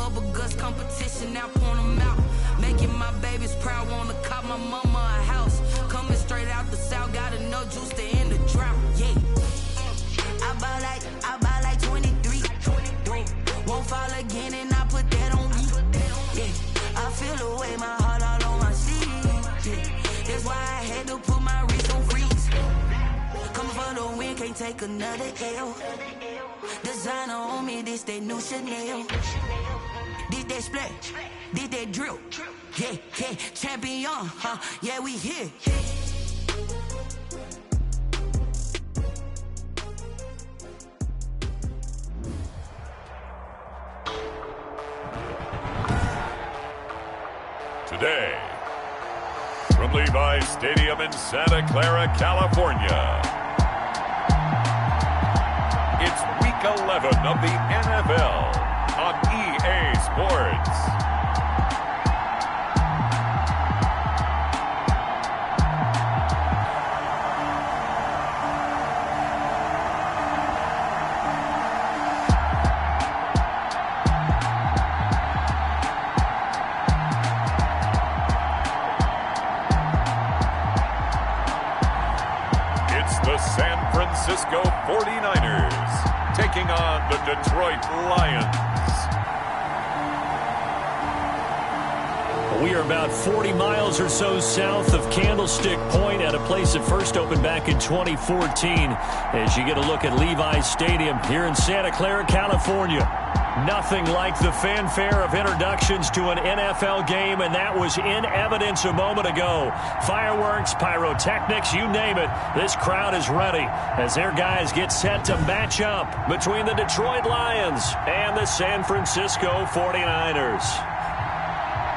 bubble guts competition, now point them out. Making my babies proud, wanna cop my mama a house. Coming straight out the south, got enough juice to end the drought. Yeah. I buy like 23. Won't fall again and I put that on me. Yeah. I feel the way, my heart all on my sleeve. Yeah. That's why I had to put my wrist on freeze. Coming for the win, can't take another L. Designer on me, this that new Chanel. Did that splash, did that drill. Yeah, yeah, champion, huh? Yeah, we here. Today, from Levi's Stadium in Santa Clara, California, it's Week 11 of the NFL on EA Sports. The San Francisco 49ers taking on the Detroit Lions. We are about 40 miles or so south of Candlestick Point at a place that first opened back in 2014 as you get a look at Levi's Stadium here in Santa Clara, California. Nothing like the fanfare of introductions to an NFL game, and that was in evidence a moment ago. Fireworks, pyrotechnics, you name it. This crowd is ready as their guys get set to match up between the Detroit Lions and the San Francisco 49ers.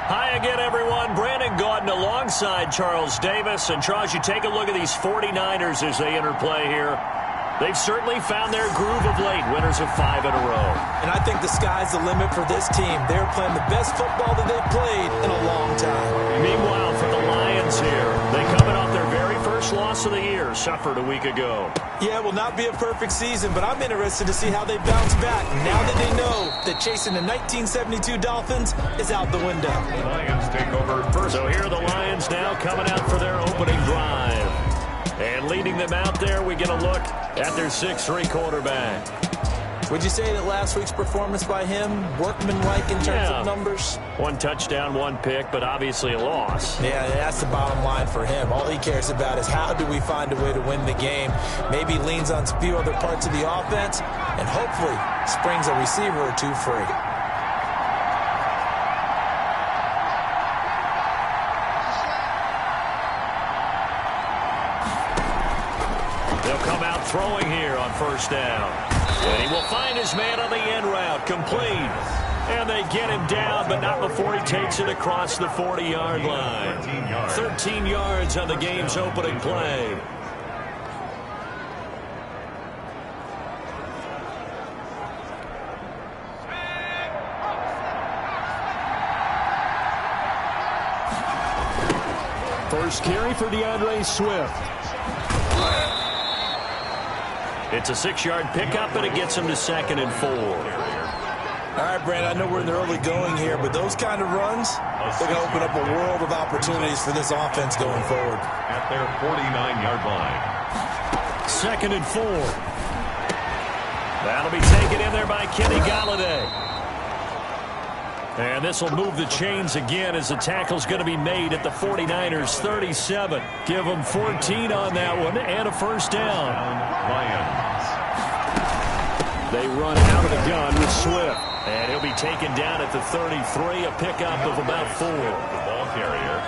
Hi again, everyone. Brandon Gaudin alongside Charles Davis. And Charles, you take a look at these 49ers as they interplay here. They've certainly found their groove of late, winners of 5 in a row. And I think the sky's the limit for this team. They're playing the best football that they've played in a long time. Meanwhile, for the Lions here, they coming off their very first loss of the year, suffered a week ago. Yeah, it will not be a perfect season, but I'm interested to see how they bounce back now that they know that chasing the 1972 Dolphins is out the window. The Lions take over first. So here are the Lions now coming out for their opening drive. And leading them out there, we get a look at their 6'3" quarterback. Would you say that last week's performance by him, workmanlike in terms of numbers? 1 touchdown, 1 pick, but obviously a loss. Yeah, that's the bottom line for him. All he cares about is how do we find a way to win the game. Maybe leans on a few other parts of the offense, and hopefully springs a receiver or two free. They'll come out throwing here on first down. And he will find his man on the end route, complete. And they get him down, but not before he takes it across the 40-yard line. 13 yards on the game's opening play. First carry for DeAndre Swift. It's a 6-yard pickup, and it gets him to 2nd and 4. All right, Brand, I know we're in the early going here, but those kind of runs, they're going to open up a world of opportunities for this offense going forward. At their 49-yard line. 2nd and 4. That'll be taken in there by Kenny Golladay. And this will move the chains again as the tackle's going to be made at the 49ers 37. Give them 14 on that one and a first down. Lions. They run out of the gun with Swift. And he'll be taken down at the 33, a pickup of about 4. The ball carrier.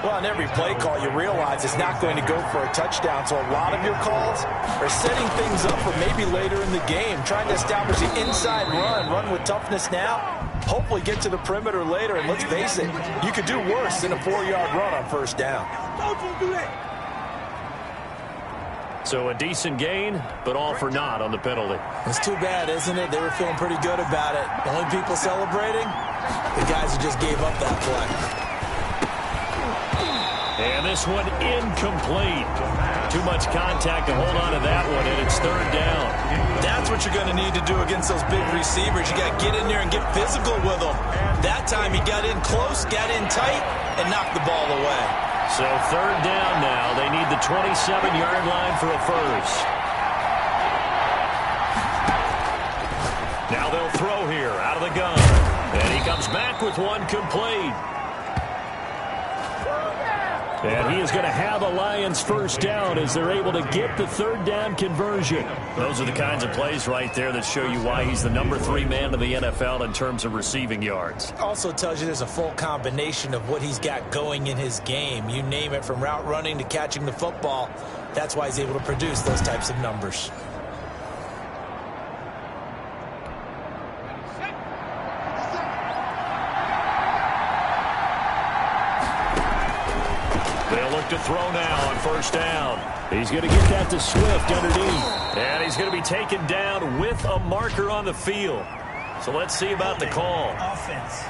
Well, on every play call, you realize it's not going to go for a touchdown. So a lot of your calls are setting things up for maybe later in the game, trying to establish the inside run with toughness now, hopefully get to the perimeter later. And let's face it, you could do worse than a 4-yard run on first down. So a decent gain, but all for naught on the penalty. It's too bad, isn't it? They were feeling pretty good about it. The only people celebrating, the guys who just gave up that play. And this one incomplete. Too much contact to hold on to that one, and it's third down. That's what you're going to need to do against those big receivers. You got to get in there and get physical with them. That time he got in close, got in tight, and knocked the ball away. So third down now. They need the 27-yard line for a first. Now they'll throw here out of the gun. And he comes back with one complete. And he is going to have a Lions first down as they're able to get the third down conversion. Those are the kinds of plays right there that show you why he's the number 3 man in the NFL in terms of receiving yards. Also tells you there's a full combination of what he's got going in his game. You name it, from route running to catching the football. That's why he's able to produce those types of numbers. They'll look to throw now on first down. He's going to get that to Swift underneath. And he's going to be taken down with a marker on the field. So let's see about the call. Offense.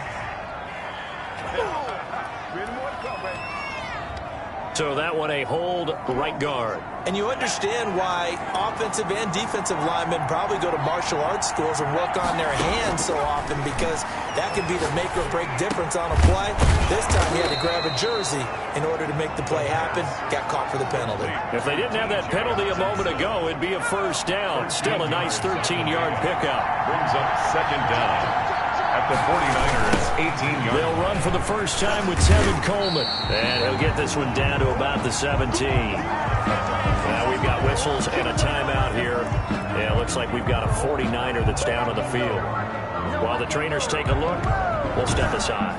So that one a hold right guard. And you understand why offensive and defensive linemen probably go to martial arts schools and work on their hands so often, because that can be the make or break difference on a play. This time he had to grab a jersey in order to make the play happen. Got caught for the penalty. If they didn't have that penalty a moment ago, it'd be a first down. Still a nice 13-yard pickup. Brings up second down at the 49ers, 18-yard. They'll run for the first time with Tevin Coleman. And he'll get this one down to about the 17. Now we've got whistles and a timeout here. Yeah, it looks like we've got a 49er that's down on the field. While the trainers take a look, we'll step aside.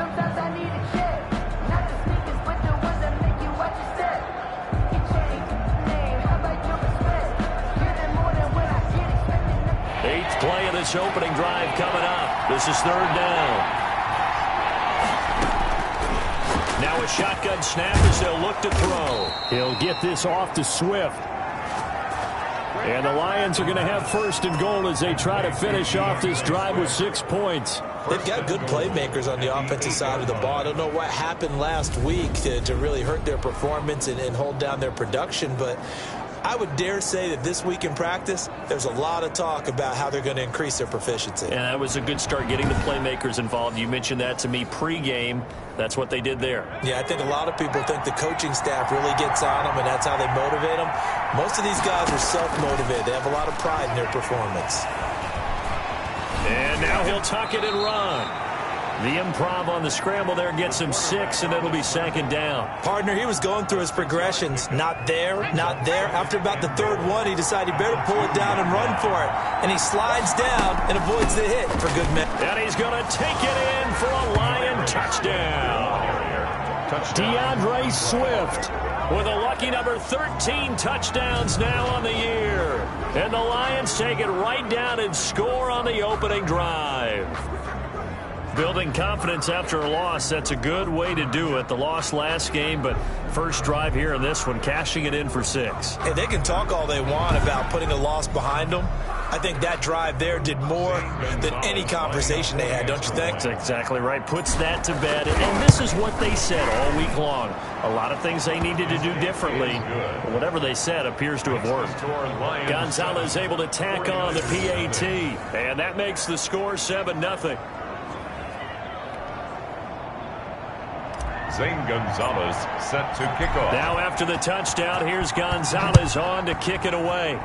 Eighth play of this opening drive coming up. This is third down. Now a shotgun snap as they'll look to throw. He'll get this off to Swift. And the Lions are going to have first and goal as they try to finish off this drive with 6 points. They've got good playmakers on the offensive side of the ball. I don't know what happened last week to really hurt their performance and hold down their production, but I would dare say that this week in practice, there's a lot of talk about how they're going to increase their proficiency. And that was a good start, getting the playmakers involved. You mentioned that to me pregame. That's what they did there. Yeah, I think a lot of people think the coaching staff really gets on them, and that's how they motivate them. Most of these guys are self-motivated. They have a lot of pride in their performance. And now he'll tuck it and run. The improv on the scramble there gets him 6, and it'll be second down. Partner, he was going through his progressions. Not there, not there. After about the third one, he decided he better pull it down and run for it. And he slides down and avoids the hit for good measure. And he's going to take it in for a Lion touchdown. DeAndre Swift with a lucky number 13 touchdowns now on the year. And the Lions take it right down and score on the opening drive. Building confidence after a loss, that's a good way to do it. The loss last game, but first drive here in this one, cashing it in for 6. Hey, they can talk all they want about putting a loss behind them. I think that drive there did more than any conversation they had, don't you think? That's exactly right. Puts that to bed. And this is what they said all week long. A lot of things they needed to do differently. But whatever they said appears to have worked. Gonzalez able to tack on the PAT. And that makes the score 7-0. Zane Gonzalez set to kick off. Now after the touchdown, here's Gonzalez on to kick it away.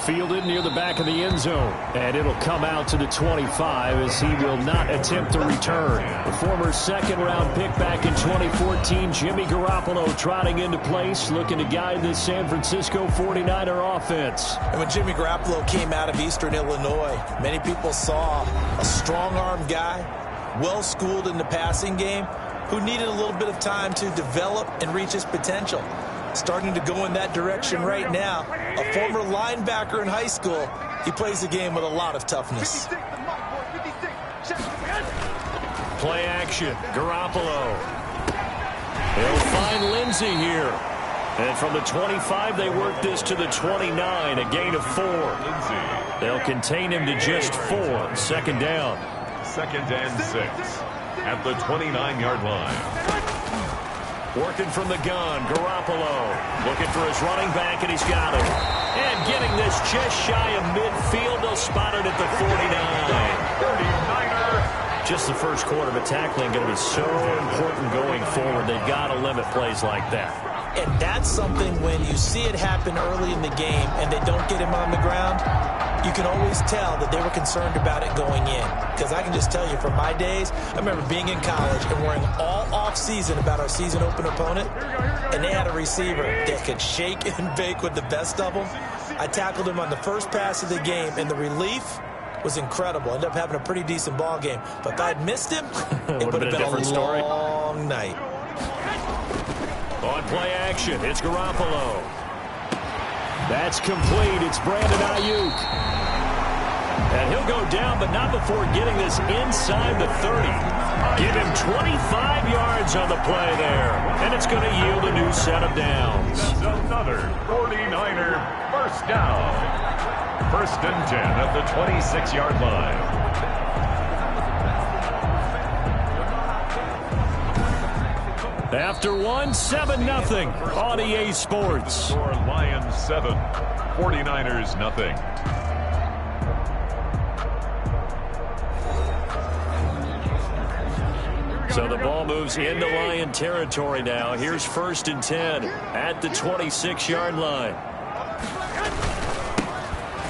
Fielded near the back of the end zone. And it'll come out to the 25 as he will not attempt to return. The former second-round pick back in 2014, Jimmy Garoppolo trotting into place, looking to guide this San Francisco 49er offense. And when Jimmy Garoppolo came out of Eastern Illinois, many people saw a strong-arm guy, well-schooled in the passing game, who needed a little bit of time to develop and reach his potential. Starting to go in that direction right now. A former linebacker in high school, he plays the game with a lot of toughness. Play action, Garoppolo. They'll find Lindsey here. And from the 25, they work this to the 29, a gain of 4. They'll contain him to just 4. Second down. Second and 6 at the 29-yard line. Working from the gun, Garoppolo looking for his running back, and he's got him. And getting this just shy of midfield. They'll spot it at the 49. Just the first quarter, but tackling going to be so important going forward. They've got to limit plays like that. And that's something when you see it happen early in the game and they don't get him on the ground, you can always tell that they were concerned about it going in. Because I can just tell you from my days, I remember being in college and worrying all off-season about our season open opponent, and they had a receiver that could shake and bake with the best of them. I tackled him on the first pass of the game, and the relief was incredible. Ended up having a pretty decent ball game. But if I had missed him, it would have been a long night. On play action, it's Garoppolo. That's complete. It's Brandon Ayuk. And he'll go down, but not before getting this inside the 30. Give him 25 yards on the play there. And it's going to yield a new set of downs. That's another 49er first down. First and 10 at the 26-yard line. After one, 7-0 on EA Sports. Score Lions 7, 49ers nothing. So the ball moves into Lion territory now. Here's first and 10 at the 26-yard line.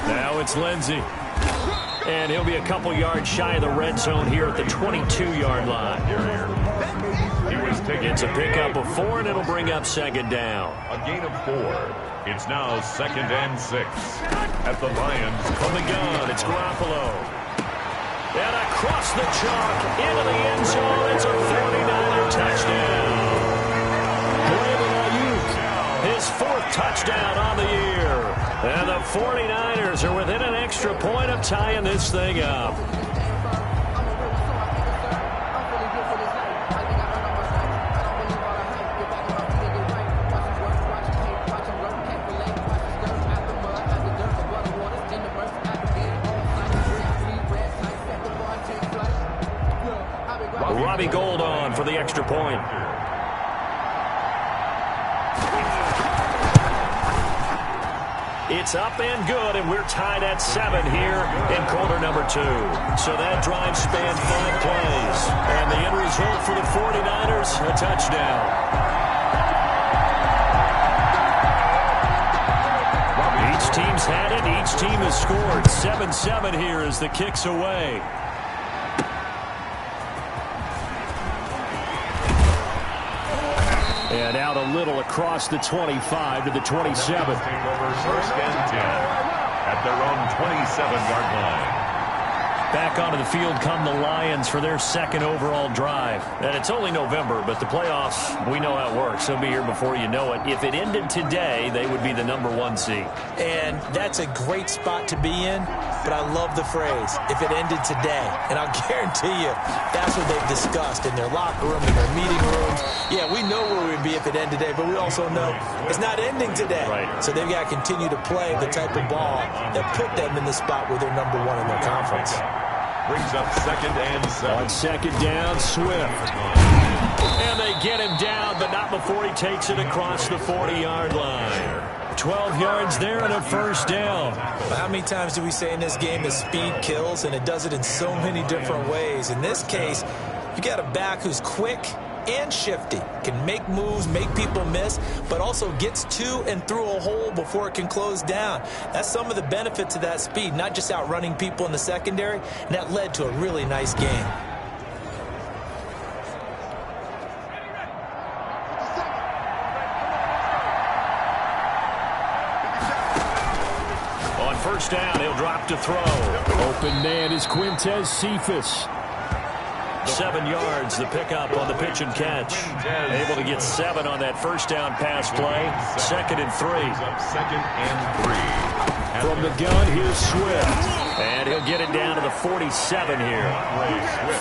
Now it's Lindsey. And he'll be a couple yards shy of the red zone here at the 22-yard line. It's a pickup of 4, and it'll bring up second down. A gain of 4. It's now second and 6 at the Lions. From the gun, it's Garoppolo. And across the chalk into the end zone. It's a 49er touchdown. Brandon Ayuk, his 4th touchdown on the year. And the 49ers are within an extra point of tying this thing up. Robbie Gould on for the extra point. It's up and good, and we're tied at 7 here in quarter number 2. So that drive spanned 5 plays. And the end result for the 49ers, a touchdown. Each team's had it. Each team has scored. 7-7 here as the kick's away. And out a little across the 25 to the 27. Take over first and 10 at their own 27-yard line. Back onto the field come the Lions for their second overall drive. And it's only November, but the playoffs, we know how it works. They'll be here before you know it. If it ended today, they would be the number 1 seed. And that's a great spot to be in, but I love the phrase, if it ended today. And I'll guarantee you, that's what they've discussed in their locker room, in their meeting rooms. Yeah, we know where we'd be if it ended today, but we also know it's not ending today. Right. So they've got to continue to play the type of ball that put them in the spot where they're number 1 in their conference. Brings up second and 7. On second down, Swift. And they get him down, but not before he takes it across the 40-yard line. 12 yards there and a first down. But how many times do we say in this game that speed kills, and it does it in so many different ways? In this case, you got a back who's quick and shifty, can make moves, make people miss, but also gets to and through a hole before it can close down. That's some of the benefits of that speed, not just outrunning people in the secondary, and that led to a really nice game. On first down, he'll drop to throw. Open man is Quintez Cephas. 7 yards, the pickup on the pitch and catch. Able to get 7 on that first down pass play. Second and 3. Second and 3. From the gun, here's Swift. And he'll get it down to the 47 here.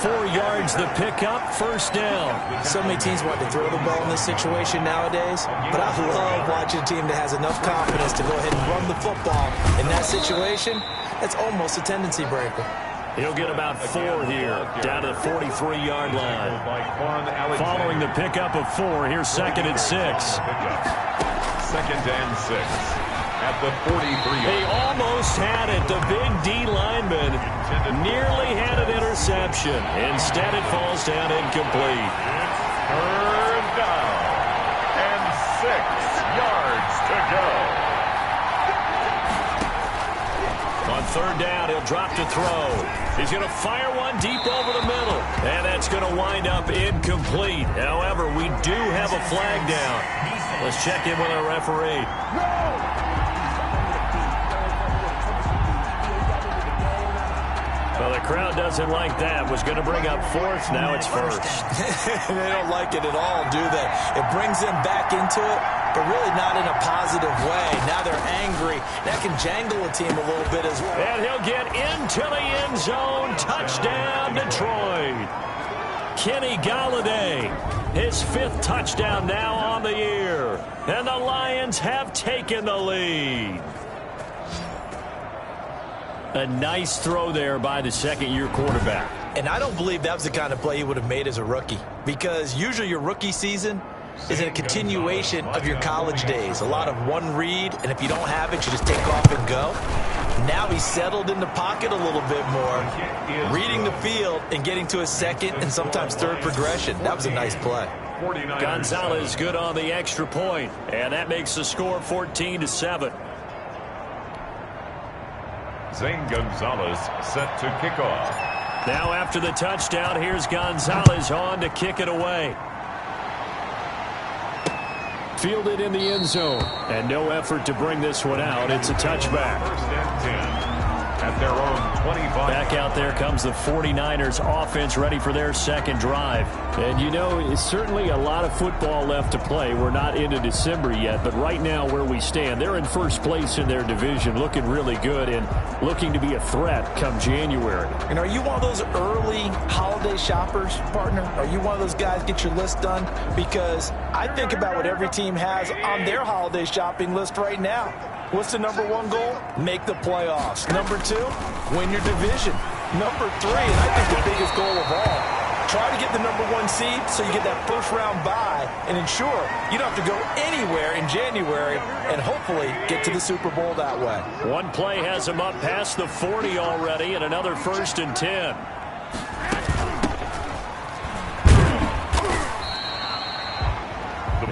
4 yards, the pickup, first down. So many teams want to throw the ball in this situation nowadays, but I love watching a team that has enough confidence to go ahead and run the football. In that situation, it's almost a tendency breaker. He'll get about 4 here, down to the 43-yard line. Following the pickup of 4, here's 2nd and 6. 2nd and 6 at the 43. They almost had it. The big D lineman nearly had an interception. Instead, it falls down incomplete. Third down and 6 yards to go. On 3rd down, he'll drop to throw. He's going to fire one deep over the middle. And that's going to wind up incomplete. However, we do have a flag down. Let's check in with our referee. Well, the crowd doesn't like that. Was going to bring up 4th. Now it's 1st. They don't like it at all, do they? It brings them back into it, but really not in a positive way. Now they're angry. That can jangle a team a little bit as well. And he'll get into the end zone. Touchdown, Detroit. Kenny Galladay, his 5th touchdown now on the year. And the Lions have taken the lead. A nice throw there by the 2nd-year quarterback. And I don't believe that was the kind of play he would have made as a rookie, because usually your rookie season is a continuation of your college days. A lot of one read, and if you don't have it, you just take off and go. Now he's settled in the pocket a little bit more, reading the field and getting to a 2nd and sometimes 3rd progression. That was a nice play. Gonzalez good on the extra point, and that makes the score 14-7. Zane Gonzalez set to kick off. Now after the touchdown, here's Gonzalez on to kick it away. Fielded in the end zone, and no effort to bring this one out. It's a touchback. 1st and 10 at their own 25. Back out there comes the 49ers offense, ready for their 2nd drive. And you know, it's certainly a lot of football left to play. We're not into December yet, but right now where we stand, they're in 1st place in their division, looking really good and looking to be a threat come January. And are you one of those early holiday shoppers, partner? Are you one of those guys get your list done? Because I think about what every team has on their holiday shopping list right now. What's the number 1 goal? Make the playoffs. Number 2, win your division. Number 3, and I think the biggest goal of all, try to get the number 1 seed so you get that 1st round bye and ensure you don't have to go anywhere in January and hopefully get to the Super Bowl that way. One play has him up past the 40 already, and another 1st and 10.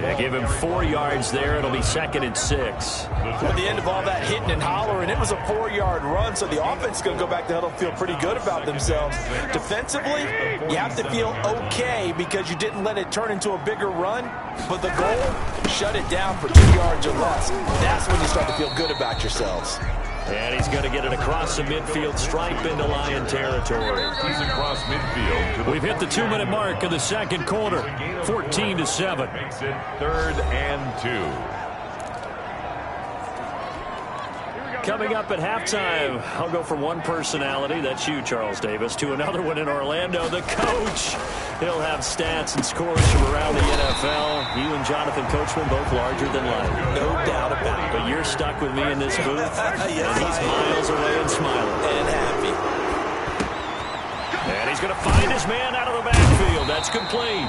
They give him 4 yards there. It'll be 2nd and 6. At the end of all that hitting and hollering, it was a 4-yard run, so the offense is going to go back to huddle and feel pretty good about themselves. Defensively, you have to feel okay because you didn't let it turn into a bigger run, but the goal, shut it down for 2 yards or less. That's when you start to feel good about yourselves. And he's going to get it across the midfield stripe into Lion territory. He's across midfield. We've hit the 2-minute mark of the 2nd quarter. 14-7. Makes it 3rd and 2. Coming up at halftime, I'll go from one personality, that's you, Charles Davis, to another one in Orlando, the coach. He'll have stats and scores from around the NFL. You and Jonathan Coachman both larger than life. No doubt about it. But you're stuck with me in this booth, Yes, and he's miles away and smiling. And happy. And he's going to find his man out of the backfield. That's complete.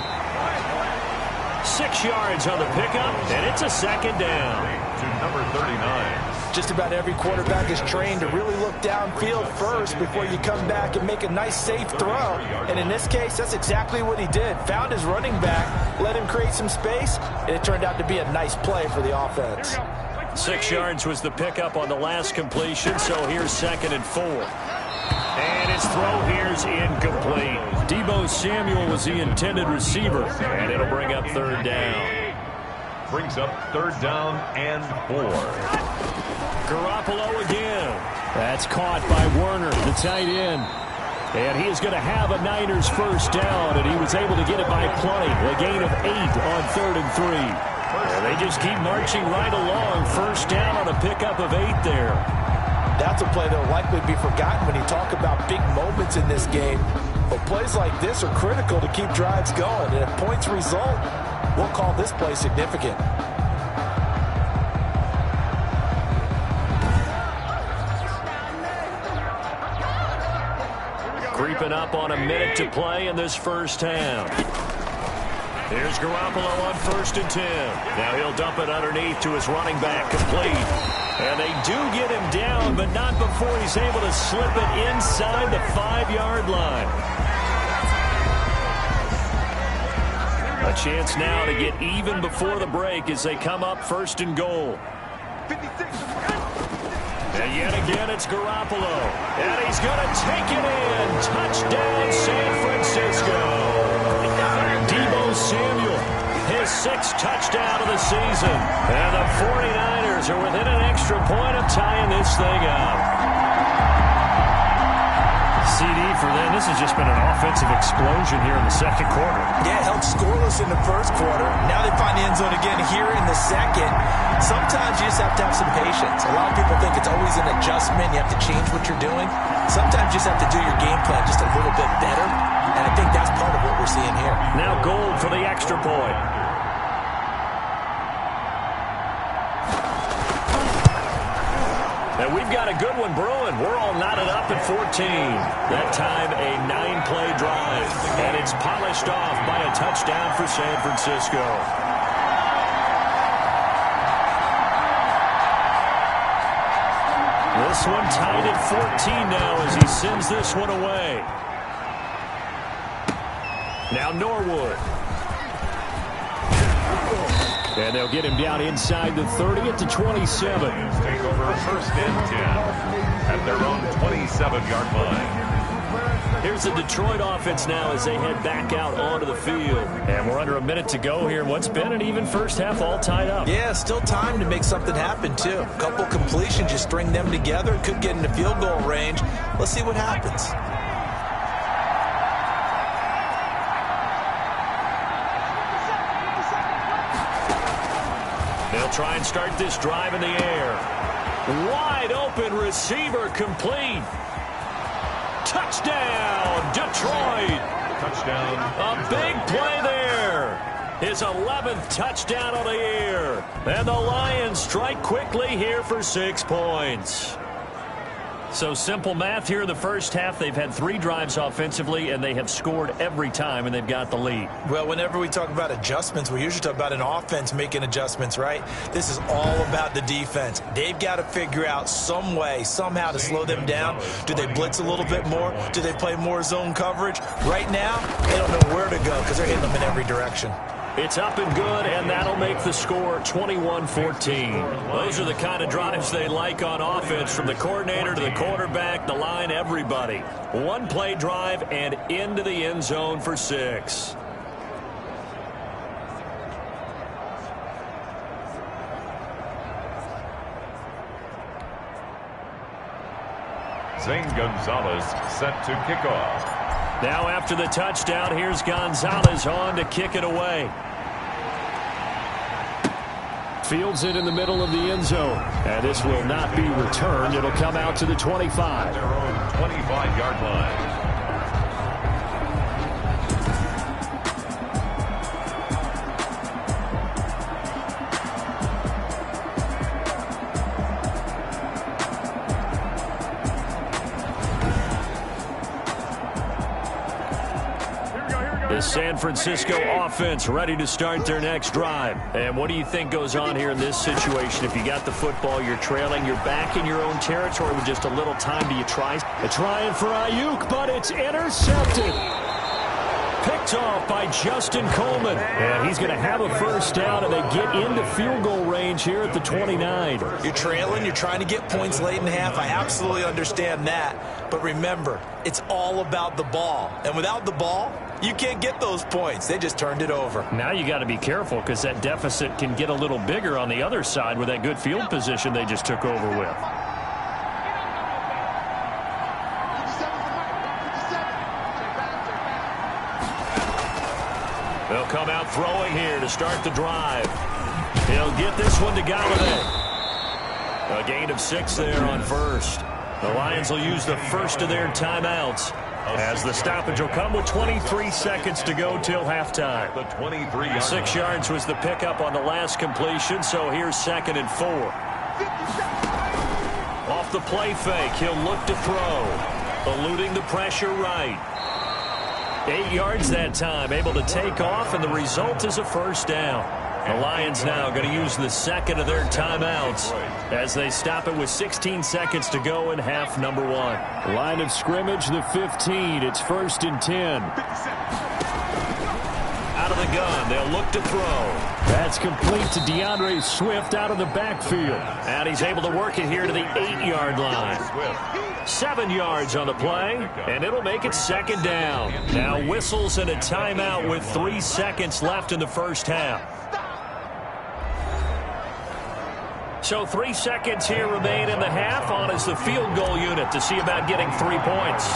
6 yards on the pickup, and it's a 2nd down. To number 39. Just about every quarterback is trained to really look downfield first before you come back and make a nice, safe throw. And in this case, that's exactly what he did. Found his running back, let him create some space, and it turned out to be a nice play for the offense. 6 yards was the pickup on the last completion, so here's 2nd and 4. And his throw here's incomplete. Deebo Samuel was the intended receiver, and it'll bring up 3rd down. Brings up 3rd down and 4. Garoppolo again. That's caught by Werner, the tight end. And he is going to have a Niners 1st down, and he was able to get it by plenty. A gain of 8 on 3rd and 3. And they just keep marching right along. 1st down on a pickup of 8 there. That's a play that will likely be forgotten when you talk about big moments in this game. But plays like this are critical to keep drives going. And if points result, we'll call this play significant. Creeping up on a minute to play in this first half. Here's Garoppolo on 1st and 10. Now he'll dump it underneath to his running back, complete. And they do get him down, but not before he's able to slip it inside the 5-yard line. A chance now to get even before the break as they come up 1st and goal. And yet again, it's Garoppolo. And he's going to take it in. Touchdown, San Francisco. Deebo Samuel, his 6th touchdown of the season. And the 49ers are within an extra point of tying this thing up. CD for them. This has just been an offensive explosion here in the second quarter. Yeah, held scoreless in the first quarter. Now they find the end zone again here in the second. Sometimes you just have to have some patience. A lot of people think it's always an adjustment. You have to change what you're doing. Sometimes you just have to do your game plan just a little bit better. And I think that's part of what we're seeing here. Now Gold for the extra point. And we've got a good one brewing. We're all knotted up at 14. That time a 9-play drive. And it's polished off by a touchdown for San Francisco. This one tied at 14 now as he sends this one away. Now Norwood. And they'll get him down inside the 30 at the 27. Take over 1st and 10 at their own 27-yard line. Here's the Detroit offense now as they head back out onto the field. And we're under a minute to go here. What's been an even first half, all tied up. Yeah, still time to make something happen, too. A couple completions, you string them together. Could get into field goal range. Let's see what happens. They'll try and start this drive in the air. Wide open receiver complete. Touchdown, Detroit. Touchdown. A big play there. His 11th touchdown of the year. And the Lions strike quickly here for 6 points. So simple math here in the first half. They've had 3 drives offensively, and they have scored every time, and they've got the lead. Well, whenever we talk about adjustments, we usually talk about an offense making adjustments, right? This is all about the defense. They've got to figure out some way, somehow to slow them down. Do they blitz a little bit more? Do they play more zone coverage? Right now, they don't know where to go because they're hitting them in every direction. It's up and good, and that'll make the score 21-14. Those are the kind of drives they like on offense, from the coordinator to the quarterback, the line, everybody. 1-play drive and into the end zone for 6. Zane Gonzalez set to kick off. Now after the touchdown, here's Gonzalez on to kick it away. Fields it in the middle of the end zone. And this will not be returned. It'll come out to the 25. Their own 25-yard line. The San Francisco offense ready to start their next drive. And what do you think goes on here in this situation? If you got the football, you're trailing, you're back in your own territory with just a little time. Do you try? Trying for Ayuk, but it's intercepted. Picked off by Justin Coleman. And he's going to have a first down, and they get into field goal range here at the 29. You're trailing. You're trying to get points late in the half. I absolutely understand that. But remember, it's all about the ball. And without the ball, you can't get those points. They just turned it over. Now you got to be careful because that deficit can get a little bigger on the other side with that good field position they just took over with. They'll come out throwing here to start the drive. He'll get this one to Galladay. A gain of 6 there on first. The Lions will use the first of their timeouts, as the stoppage will come with 23 seconds to go till halftime. The 23-yard 6 yards was the pickup on the last completion, so here's 2nd and 4. Off the play fake, he'll look to throw. eluding the pressure right. 8 yards that time, able to take off, and the result is a first down. The Lions now going to use the second of their timeouts as they stop it with 16 seconds to go in half number 1. Line of scrimmage, the 15. It's 1st and 10. Out of the gun, they'll look to throw. That's complete to DeAndre Swift out of the backfield. And he's able to work it here to the 8-yard line. 7 yards on the play, and it'll make it second down. Now whistles and a timeout with 3 seconds left in the first half. So 3 seconds here remain in the half. On is the field goal unit to see about getting 3 points.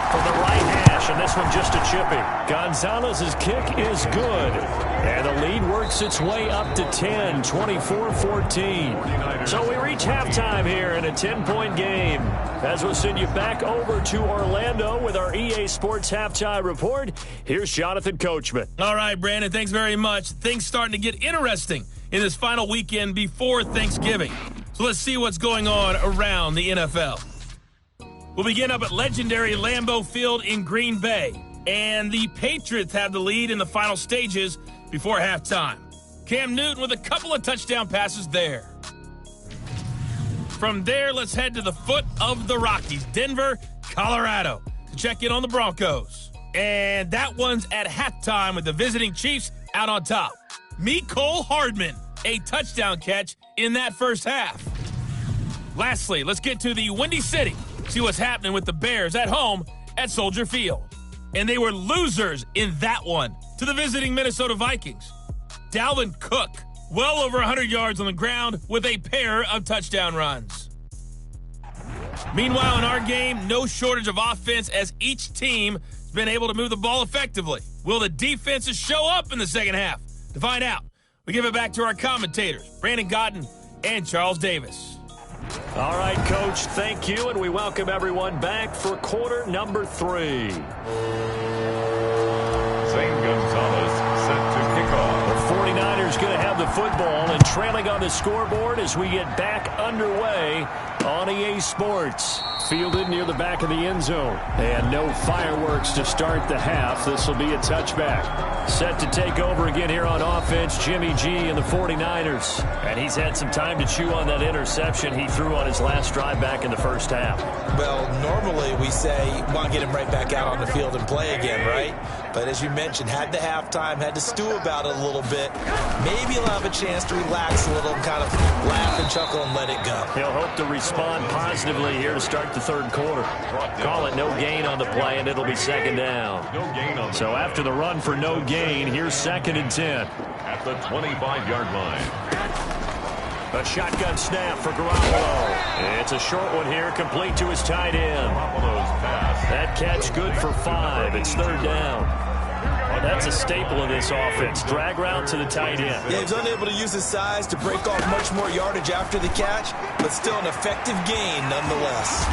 From the right hash, and this one just a chippy. Gonzalez's kick is good. And the lead works its way up to 10, 24-14. So we reach halftime here in a 10-point game. As we'll send you back over to Orlando with our EA Sports Halftime Report, here's Jonathan Coachman. All right, Brandon, thanks very much. Things starting to get interesting in this final weekend before Thanksgiving. So let's see what's going on around the NFL. We'll begin up at legendary Lambeau Field in Green Bay. And the Patriots have the lead in the final stages before halftime. Cam Newton with a couple of touchdown passes there. From there, let's head to the foot of the Rockies, Denver, Colorado, to check in on the Broncos. And that one's at halftime with the visiting Chiefs out on top. Mecole Hardman, a touchdown catch in that first half. Lastly, let's get to the Windy City. See what's happening with the Bears at home at Soldier Field. And they were losers in that one to the visiting Minnesota Vikings. Dalvin Cook, well over 100 yards on the ground with a pair of touchdown runs. Meanwhile, in our game, no shortage of offense as each team has been able to move the ball effectively. Will the defenses show up in the second half? To find out, we give it back to our commentators, Brandon Godden and Charles Davis. All right, Coach, thank you, and we welcome everyone back for quarter number 3. Zane Gonzalez set to kick off. The 49ers going to have the football and trailing on the scoreboard as we get back underway on EA Sports. Fielded near the back of the end zone. And no fireworks to start the half. This will be a touchback. Set to take over again here on offense, Jimmy G and the 49ers. And he's had some time to chew on that interception he threw on his last drive back in the first half. Well, normally we say, want to get him right back out on the field and play again, right? But as you mentioned, had the halftime, had to stew about it a little bit. Maybe he'll have a chance to relax a little and kind of laugh and chuckle and let it go. He'll hope to respond positively here to start the third quarter. Call it no gain on the play, and it'll be second down. So after the run for no gain, here's 2nd and 10. At the 25-yard line. A shotgun snap for Garoppolo. It's a short one here, complete to his tight end. That catch good for 5. It's 3rd down. Oh, that's a staple of this offense. Drag route to the tight end. Yeah, he's unable to use his size to break off much more yardage after the catch, but still an effective gain nonetheless.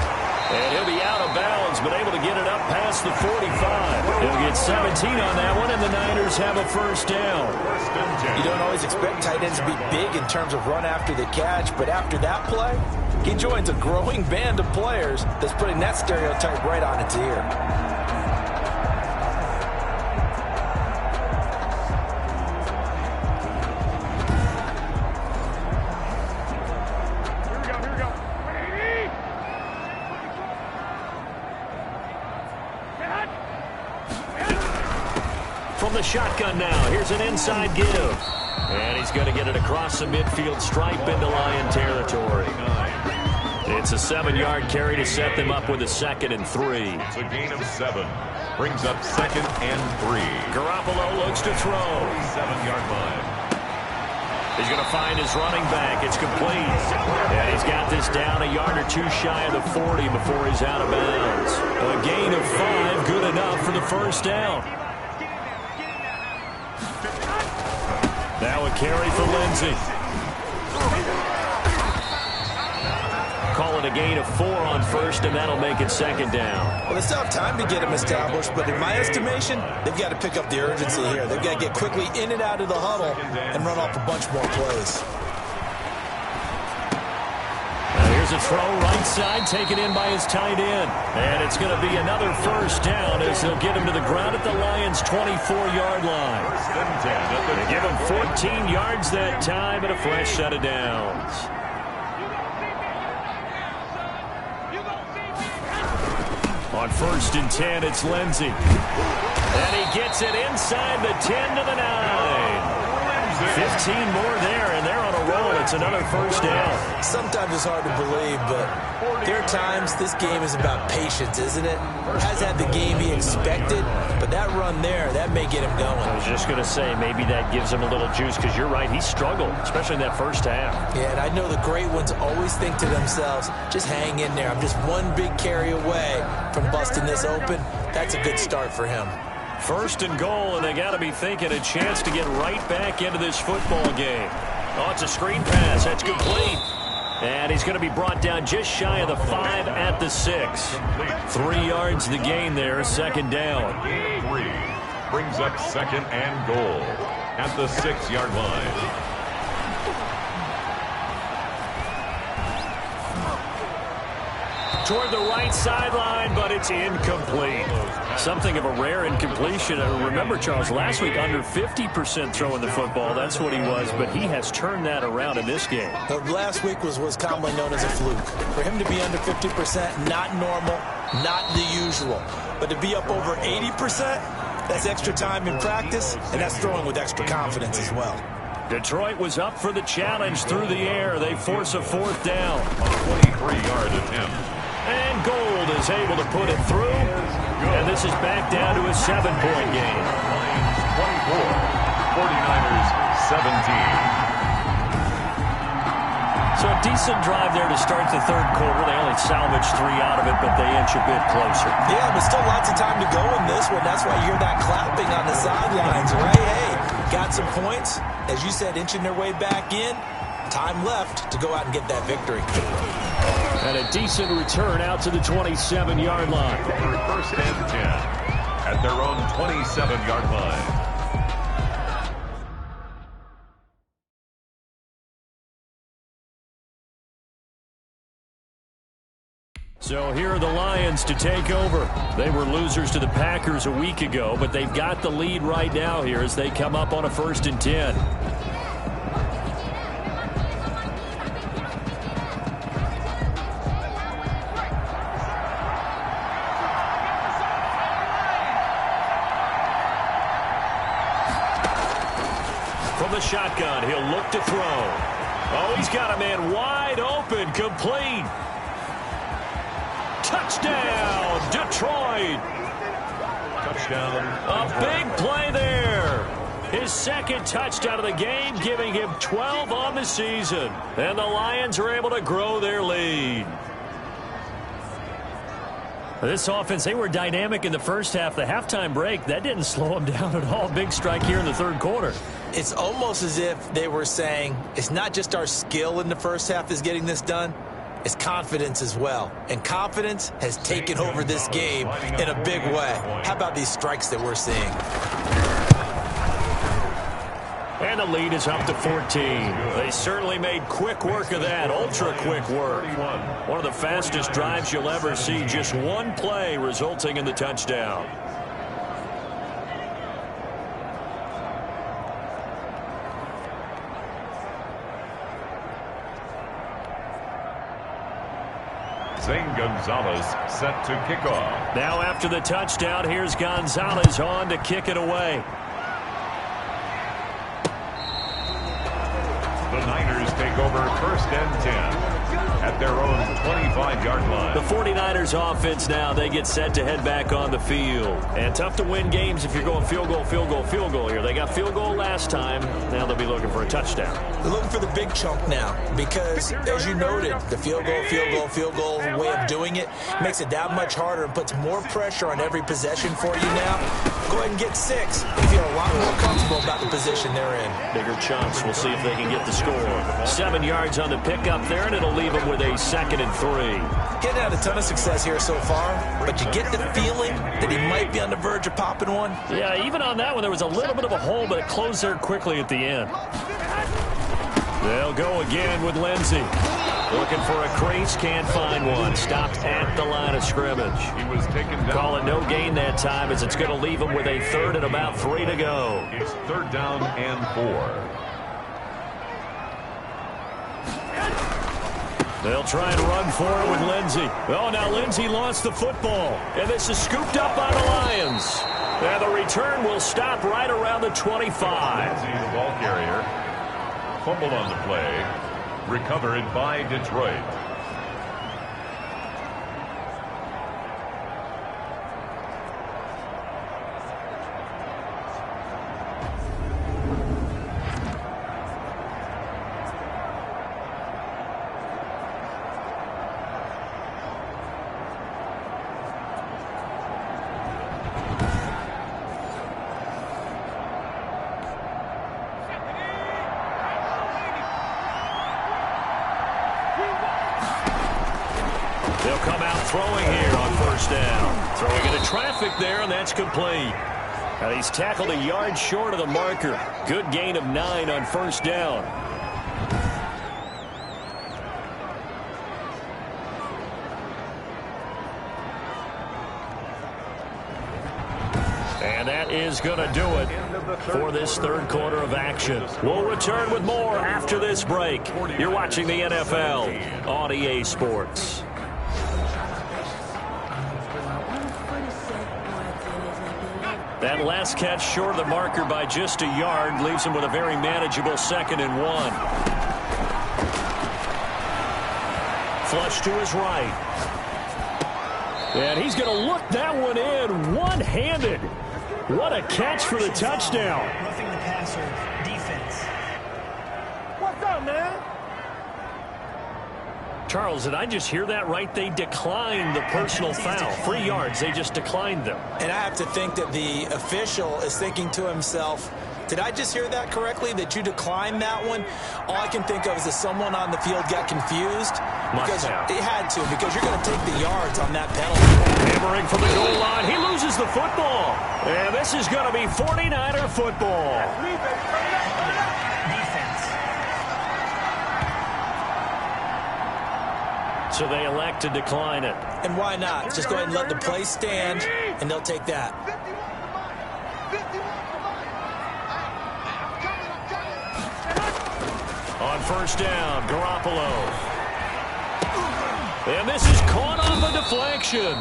And he'll be out of bounds, but able to get it up past the 45. He'll get 17 on that one, and the Niners have a first down. You don't always expect tight ends to be big in terms of run after the catch, but after that play, he joins a growing band of players that's putting that stereotype right on its ear. From the shotgun now, here's an inside give. And he's going to get it across the midfield stripe into Lion territory. It's a 7-yard carry to set them up with a 2nd and 3. It's a gain of 7. Brings up 2nd and 3. Garoppolo looks to throw. 7-yard line. He's going to find his running back. It's complete. And he's got this down a yard or 2 shy of the 40 before he's out of bounds. A gain of 5, good enough for the first down. Now a carry for Lindsey. Call it a gain of 4 on first, and that'll make it 2nd down. Well, they still have time to get him established, but in my estimation, they've got to pick up the urgency here. They've got to get quickly in and out of the huddle and run off a bunch more plays. Now Here's a throw right side, taken in by his tight end. And it's going to be another first down as they'll get him to the ground at the Lions' 24-yard line. They give him 14 yards that time and a fresh set of downs. On 1st and 10, it's Lindsey. And he gets it inside the 10 to the 9. 15 more there, and they're on a roll. It's another first down. Sometimes it's hard to believe, but there are times this game is about patience, isn't it? Has had the game he expected, but that run there, that may get him going. I was just going to say, maybe that gives him a little juice, because you're right, he struggled, especially in that first half. Yeah, and I know the great ones always think to themselves, just hang in there. I'm just one big carry away from busting this open. That's a good start for him. 1st and goal, and they got to be thinking a chance to get right back into this football game. Oh, it's a screen pass. That's complete. And he's going to be brought down just shy of the 5 at the 6. 3 yards the gain there, 2nd down. 3 brings up 2nd and goal at the 6-yard line. Toward the right sideline, but it's incomplete. Something of a rare incompletion. Remember, Charles, last week under 50% throwing the football. That's what he was, but he has turned that around in this game. Last week was commonly known as a fluke. For him to be under 50%, not normal, not the usual. But to be up over 80%, that's extra time in practice, and that's throwing with extra confidence as well. Detroit was up for the challenge through the air. They force a 4th down. 23-yard attempt. And Gold is able to put it through. And this is back down to a 7-point game. Lions 24, 49ers 17. So a decent drive there to start the 3rd quarter. They only salvaged 3 out of it, but they inch a bit closer. Yeah, but still lots of time to go in this one. That's why you hear that clapping on the sidelines, right? Hey, got some points. As you said, inching their way back in. Time left to go out and get that victory. And a decent return out to the 27-yard line. 1st and 10 at their own 27-yard line. So here are the Lions to take over. They were losers to the Packers a week ago, but they've got the lead right now here as they come up on a 1st and 10. From the shotgun, he'll look to throw. Oh, he's got a man wide open, complete. Touchdown, Detroit. Touchdown. A big play there. His 2nd touchdown of the game, giving him 12 on the season. And the Lions are able to grow their lead. This offense, they were dynamic in the first half. The halftime break, that didn't slow them down at all. Big strike here in the 3rd quarter. It's almost as if they were saying, it's not just our skill in the first half that's getting this done. It's confidence as well. And confidence has taken over this game in a big way. How about these strikes that we're seeing? And the lead is up to 14. They certainly made quick work of that, ultra-quick work. One of the fastest drives you'll ever see, just one play resulting in the touchdown. Zane Gonzalez set to kick off. Now after the touchdown, here's Gonzalez on to kick it away. The Niners take over 1st and 10 at their own 25-yard line. The 49ers offense now, they get set to head back on the field. And tough to win games if you're going field goal, field goal, field goal here. They got field goal last time. Now they'll be looking for a touchdown. They're looking for the big chunk now because, as you noted, the field goal, field goal, field goal way of doing it makes it that much harder and puts more pressure on every possession for you now. Go ahead and get 6. You feel a lot more comfortable about the position they're in. Bigger chunks. We'll see if they can get the score. 7 yards on the pickup there, and it'll leave them with a 2nd and 3. Getting had a ton of success here so far, but you get the feeling that he might be on the verge of popping one. Yeah, even on that one, there was a little bit of a hole, but it closed there quickly at the end. They'll go again with Lindsey. Looking for a crease, can't find one. Stopped at the line of scrimmage. He was taken down. Call it no gain that time as it's going to leave him with a third and about 3 to go. It's 3rd down and 4. They'll try and run for it with Lindsey. Oh, now Lindsey lost the football. And this is scooped up by the Lions. And the return will stop right around the 25. Lindsey, the ball carrier, fumbled on the play. Recovered by Detroit. They'll come out throwing here on 1st down. Throwing into traffic there, and that's complete. Now he's tackled a yard short of the marker. Good gain of 9 on 1st down. And that is going to do it for this 3rd quarter of action. We'll return with more after this break. You're watching the NFL on EA Sports. That last catch short of the marker by just a yard leaves him with a very manageable 2nd and 1. Flush to his right. And he's going to look that one in one-handed. What a catch for the touchdown. Roughing the passer defense. What's up, man? Charles, did I just hear that right? They declined the personal foul. 3 yards, they just declined them. And I have to think that the official is thinking to himself, did I just hear that correctly, that you declined that one? All I can think of is that someone on the field got confused. Because it had to, because you're going to take the yards on that penalty. Hammering from the goal line. He loses the football. And this is going to be 49er football. So they elect to decline it. And why not? Just go ahead and let the play stand, and they'll take that. On 1st down, Garoppolo. And this is caught off a deflection.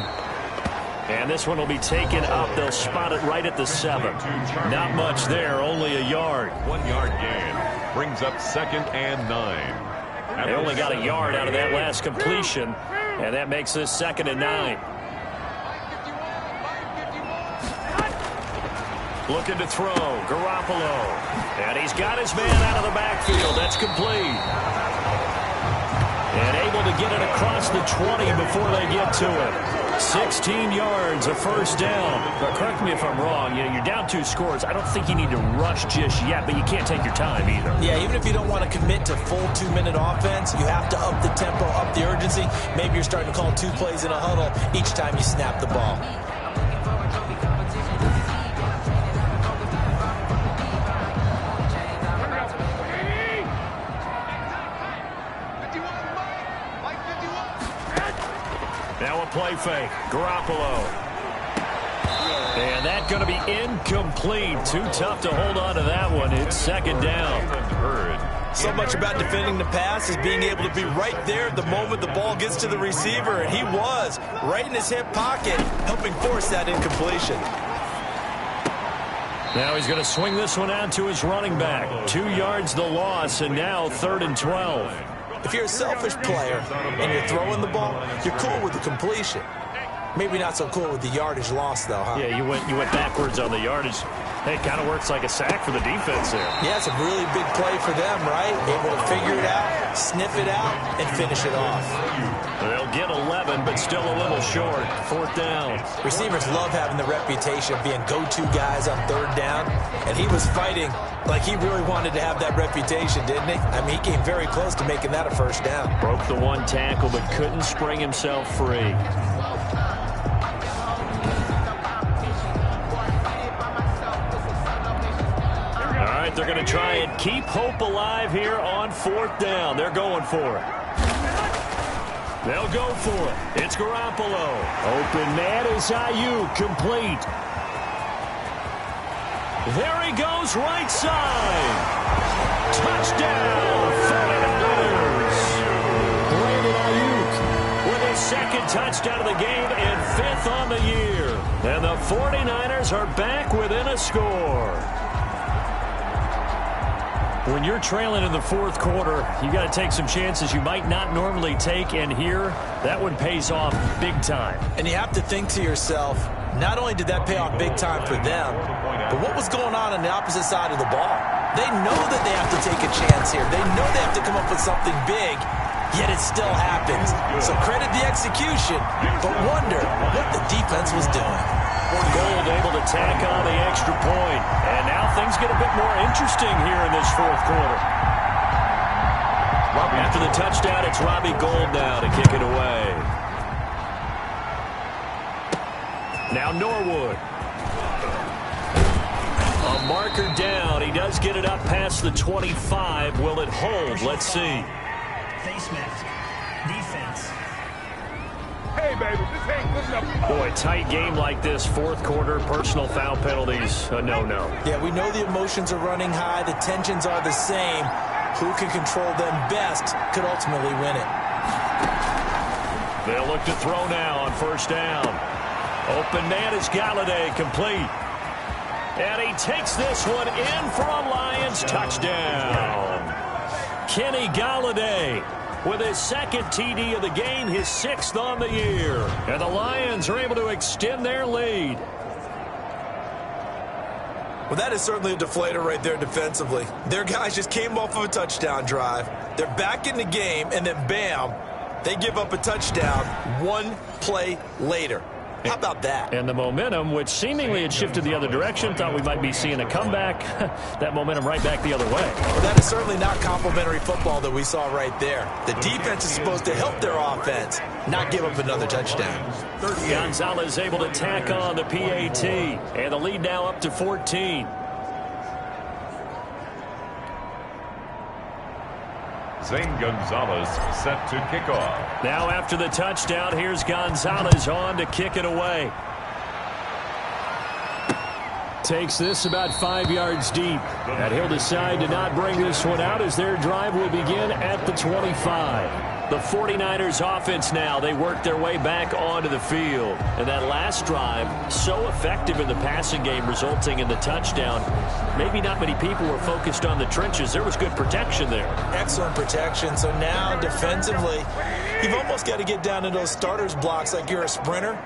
And this one will be taken up. They'll spot it right at the 7. Not much there, only a yard. 1 yard gain. Brings up 2nd and 9. They only got a yard out of that last completion, and that makes this 2nd and 9. Looking to throw, Garoppolo. And he's got his man out of the backfield. That's complete. And able to get it across the 20 before they get to it. 16 yards, a 1st down. But correct me if I'm wrong. You're down 2 scores. I don't think you need to rush just yet, but you can't take your time either. Yeah, even if you don't want to commit to full 2-minute offense, you have to up the tempo, up the urgency. Maybe you're starting to call 2 plays in a huddle each time you snap the ball. Now a play fake. Garoppolo. And that's going to be incomplete. Too tough to hold on to that one. It's 2nd down. So much about defending the pass is being able to be right there the moment the ball gets to the receiver. And he was right in his hip pocket, helping force that incompletion. Now he's going to swing this one out to his running back. 2 yards the loss, and now 3rd and 12. If you're a selfish player and you're throwing the ball, you're cool with the completion. Maybe not so cool with the yardage loss, though, huh? Yeah, you went backwards on the yardage. Hey, it kind of works like a sack for the defense there. Yeah, it's a really big play for them, right? Able to figure it out, sniff it out, and finish it off. They'll get 11, but still a little short. 4th down. Receivers love having the reputation of being go-to guys on 3rd down, and he was fighting like he really wanted to have that reputation, didn't he? I mean, he came very close to making that a 1st down. Broke the 1 tackle, but couldn't spring himself free. They're going to try and keep hope alive here on 4th down. They're going for it. They'll go for it. It's Garoppolo. Open man is Ayuk, complete. There he goes, right side. Touchdown, 49ers. Brandon Ayuk with his second touchdown of the game and 5th on the year. And the 49ers are back within a score. When you're trailing in the fourth quarter, you got to take some chances you might not normally take, and here, that one pays off big time. And you have to think to yourself, not only did that pay off big time for them, but what was going on the opposite side of the ball? They know that they have to take a chance here. They know they have to come up with something big, yet it still happens. So credit the execution, but wonder what the defense was doing. Gold able to tack on the extra point. And now things get a bit more interesting here in this fourth quarter. After the touchdown, it's Robbie Gould now to kick it away. Now Norwood. A marker down. He does get it up past the 25. Will it hold? Let's see. Face mask. Defense. Hey, baby, this ain't good enough. Boy, tight game like this, fourth quarter, personal foul penalties, a no-no. Yeah, we know the emotions are running high. The tensions are the same. Who can control them best could ultimately win it. They'll look to throw now on first down. Open man is Galladay, complete. And he takes this one in for a Lions touchdown. Kenny Galladay with his second TD of the game, his 6th on the year. And the Lions are able to extend their lead. Well, that is certainly a deflator right there defensively. Their guys just came off of a touchdown drive. They're back in the game, and then bam, they give up a touchdown one play later. How about that? And the momentum, which seemingly had shifted the other direction, thought we might be seeing a comeback. That momentum right back the other way. Well, that is certainly not complimentary football that we saw right there. The defense is supposed to help their offense, not give up another touchdown. Gonzalez able to tack on the PAT. And the lead now up to 14. Zane Gonzalez set to kick off. Now after the touchdown, here's Gonzalez on to kick it away. Takes this about 5 yards deep. And he'll decide to not bring this one out as their drive will begin at the 25. The 49ers offense now, they work their way back onto the field. And that last drive, so effective in the passing game, resulting in the touchdown. Maybe not many people were focused on the trenches. There was good protection there. Excellent protection. So now, defensively, you've almost got to get down to those starters blocks like you're a sprinter.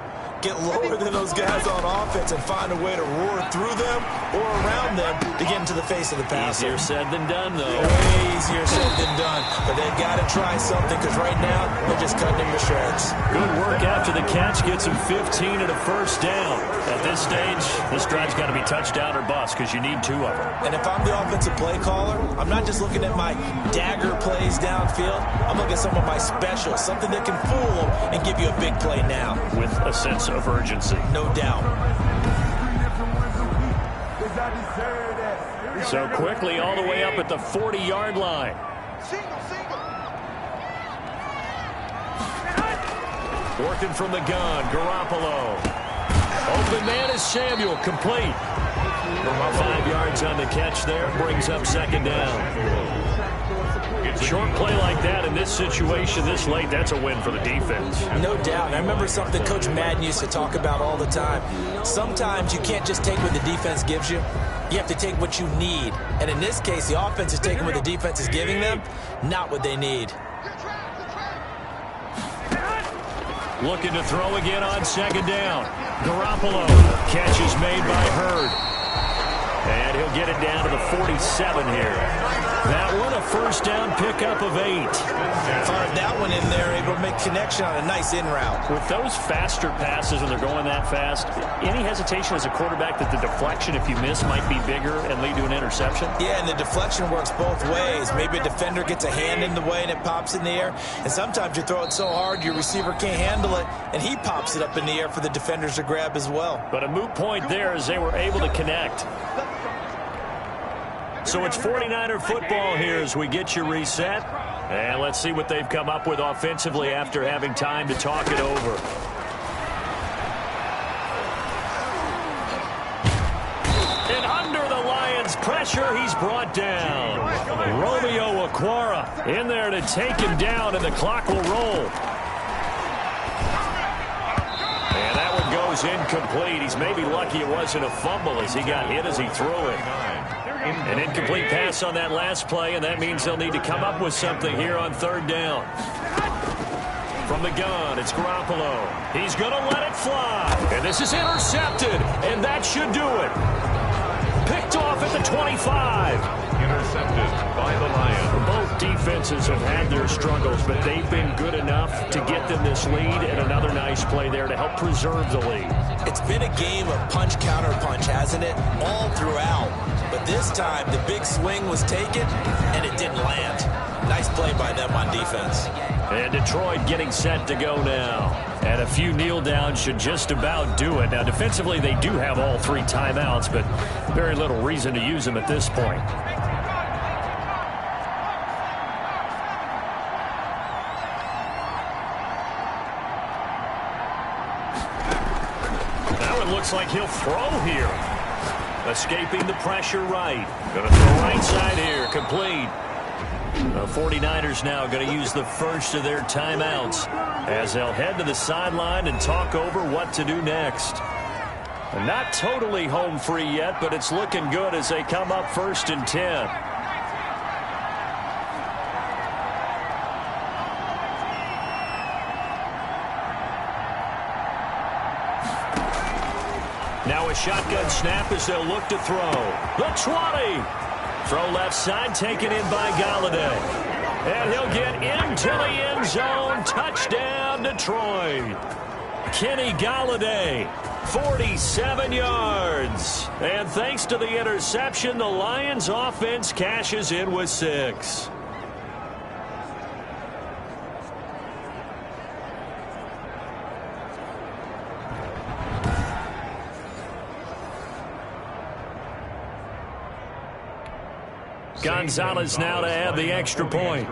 Get lower than those guys on offense and find a way to roar through them or around them to get into the face of the passer. Easier said than done, though. Way easier said than done. But they've got to try something because right now they're just cutting him to shreds. Good work after the catch. Gets him 15 and a first down. At this stage, this drive's got to be touchdown or bust because you need 2 of them. And if I'm the offensive play caller, I'm not just looking at my dagger plays downfield. I'm looking at some of my specials, something that can fool them and give you a big play now. With a sense of urgency. No doubt. So quickly all the way up at the 40-yard line. Working from the gun, Garoppolo. Open man is Samuel, complete. 5 yards on the catch there, brings up second down. Short play like that in this situation this late, that's a win for the defense. No doubt. And I remember something Coach Madden used to talk about all the time. Sometimes you can't just take what the defense gives you. You have to take what you need. And in this case, the offense is taking what the defense is giving them, not what they need. Looking to throw again on second down. Garoppolo. Catch is made by Hurd. And he'll get it down to the 47 here. That one a first down pickup of 8. Fired that one in there, able to make connection on a nice in route. With those faster passes when they're going that fast, any hesitation as a quarterback that the deflection, if you miss, might be bigger and lead to an interception? Yeah, and the deflection works both ways. Maybe a defender gets a hand in the way and it pops in the air. And sometimes you throw it so hard your receiver can't handle it, and he pops it up in the air for the defenders to grab as well. But a moot point there as they were able to connect. So it's 49er football here as we get you reset. And let's see what they've come up with offensively after having time to talk it over. And under the Lions' pressure, he's brought down. Romeo Okwara in there to take him down, and the clock will roll. And that one goes incomplete. He's maybe lucky it wasn't a fumble as he got hit as he threw it. An incomplete pass on that last play, and that means they'll need to come up with something here on third down. From the gun, it's Garoppolo. He's going to let it fly. And this is intercepted, and that should do it. Picked off at the 25. Intercepted by the Lions. Both defenses have had their struggles, but they've been good enough to get them this lead, and another nice play there to help preserve the lead. It's been a game of punch-counter-punch, hasn't it? All throughout. But this time, the big swing was taken, and it didn't land. Nice play by them on defense. And Detroit getting set to go now. And a few kneel downs should just about do it. Now, defensively, they do have all 3 timeouts, but very little reason to use them at this point. Now it looks like he'll throw here. Escaping the pressure right. Going to throw right side here. Complete. The 49ers now going to use the first of their timeouts as they'll head to the sideline and talk over what to do next. Not totally home free yet, but it's looking good as they come up 1st and 10. Now a shotgun snap as they'll look to throw. The 20. Throw left side, taken in by Galladay. And he'll get into the end zone. Touchdown, Detroit. Kenny Galladay, 47 yards. And thanks to the interception, the Lions offense cashes in with 6. Gonzalez now to add the extra point.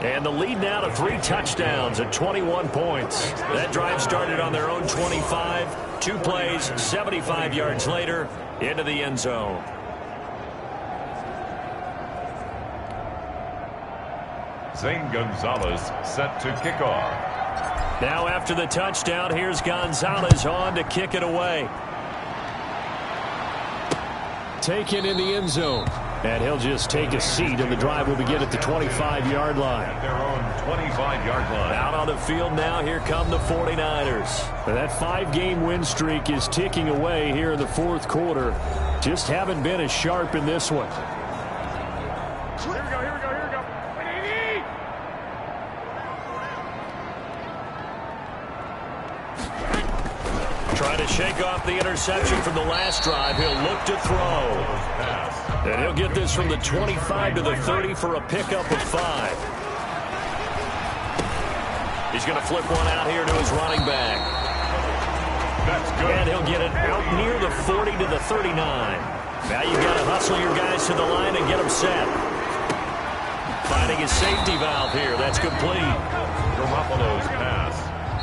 And the lead now to 3 touchdowns at 21 points. That drive started on their own 25. 2 plays, 75 yards later, into the end zone. Zane Gonzalez set to kick off. Now after the touchdown, here's Gonzalez on to kick it away. Taken in the end zone. And he'll just take a seat, and the drive will begin at the 25-yard line. At their own 25-yard line. Out on the field now, here come the 49ers. That 5-game win streak is ticking away here in the 4th quarter. Just haven't been as sharp in this one. Here we go. Trying to shake off the interception from the last drive. He'll look to throw. And he'll get this from the 25 to the 30 for a pickup of 5. He's going to flip one out here to his running back. That's good. And he'll get it out near the 40 to the 39. Now you've got to hustle your guys to the line and get them set. Finding his safety valve here. That's complete. Garoppolo's pass.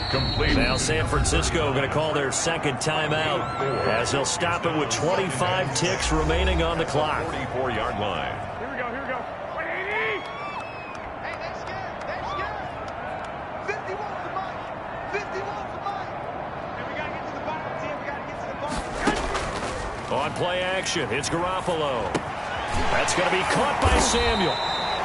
Complete. Now San Francisco going to call their 2nd timeout as they'll stop it with 25 ticks remaining on the clock. 44-yard line. Here we go. 180. Hey, they're scared. 50 wants the mic. 50 wants the mic. And we got to get to the bottom, Tim. We got to get to the bottom. On play action, it's Garoppolo. That's going to be caught by Samuel.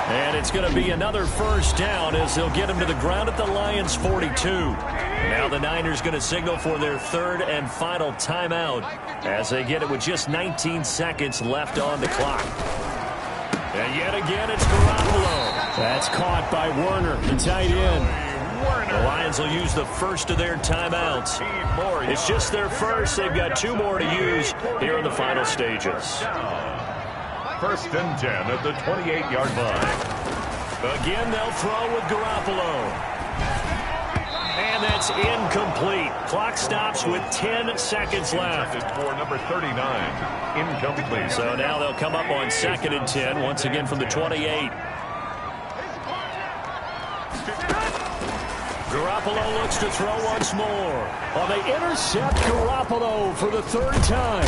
And it's going to be another first down as they'll get him to the ground at the Lions' 42. Now the Niners going to signal for their 3rd and final timeout as they get it with just 19 seconds left on the clock. And yet again, it's Garoppolo. That's caught by Werner, the tight end. The Lions will use the first of their timeouts. It's just their first. They've got 2 more to use here in the final stages. 1st and 10 at the 28-yard line. Again, they'll throw with Garoppolo. And that That's incomplete. Clock stops with 10 seconds left. For number 39, incomplete. So now they'll come up on 2nd and 10, once again from the 28. Garoppolo looks to throw once more. Oh, they intercept Garoppolo for the 3rd time.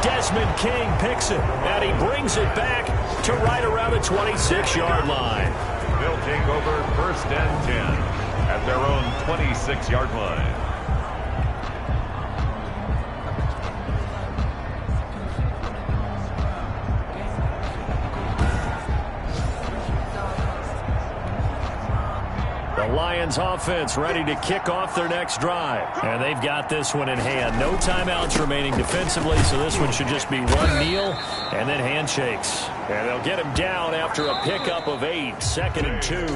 Desmond King picks it, and he brings it back to right around the 26-yard line. They'll take over 1st and 10 at their own 26-yard line. The Lions offense ready to kick off their next drive. And they've got this one in hand. No timeouts remaining defensively, so this one should just be one kneel and then handshakes. And they'll get him down after a pickup of 8, 2nd and 2.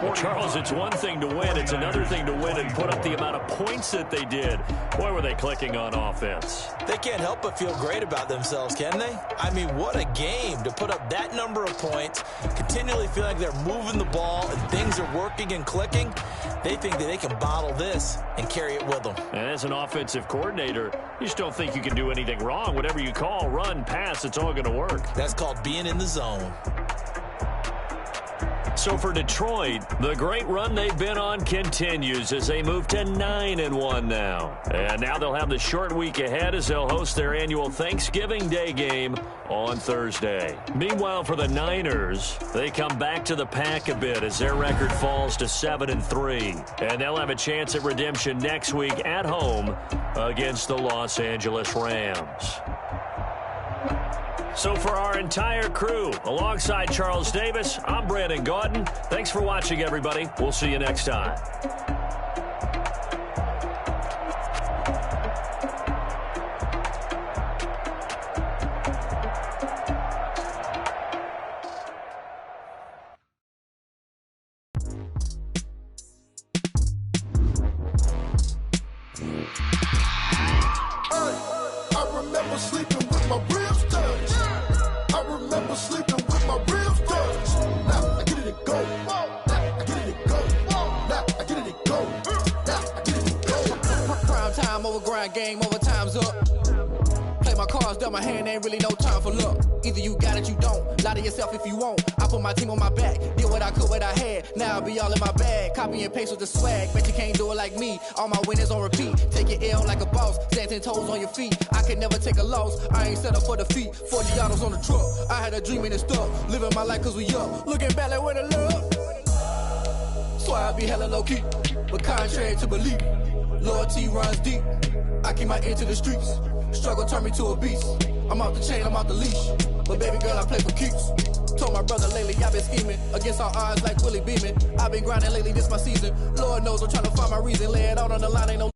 Well, Charles, it's one thing to win. It's another thing to win and put up the amount of points that they did. Boy, were they clicking on offense. They can't help but feel great about themselves, can they? I mean, what a game to put up that number of points, continually feel like they're moving the ball and things are working and clicking. They think that they can bottle this and carry it with them. And as an offensive coordinator, you just don't think you can do anything wrong. Whatever you call, run, pass, it's all going to work. That's called being in the zone. So for Detroit, the great run they've been on continues as they move to 9-1 now. And now they'll have the short week ahead as they'll host their annual Thanksgiving Day game on Thursday. Meanwhile, for the Niners, they come back to the pack a bit as their record falls to 7-3. And they'll have a chance at redemption next week at home against the Los Angeles Rams. So for our entire crew, alongside Charles Davis, I'm Brandon Gaudin. Thanks for watching, everybody. We'll see you next time. I remember sleeping with my ribs touched. I remember sleeping with my ribs touched. Now I get it and go. Now I get it and go. Now I get it and go. Now I get it and go. Prime time over grind game, over time's up. Play my cards, dealt my hand, ain't really no time for luck. Either you got it, you don't. Lie to yourself if you won't. I put my team on my back, did what I could, what I had. Now I'll be all in my bag. Copy and paste with the swag. Bet you can't do it like me. All my winners on repeat. Take your L like a boss. Stand 10 toes on your feet. I can never take a loss. I ain't set up for defeat. 40 autos on the truck. I had a dream and it stuck. Living my life cause we up. Looking back like where the love. So I be hella low key. But contrary to belief, loyalty runs deep. I keep my ear to the streets. Struggle turned me to a beast. I'm off the chain, I'm off the leash. But baby girl, I play for keeps. Told my brother lately, I've been scheming against all odds like Willie Beeman. I've been grinding lately, this my season. Lord knows I'm trying to find my reason. Lay it out on the line, ain't no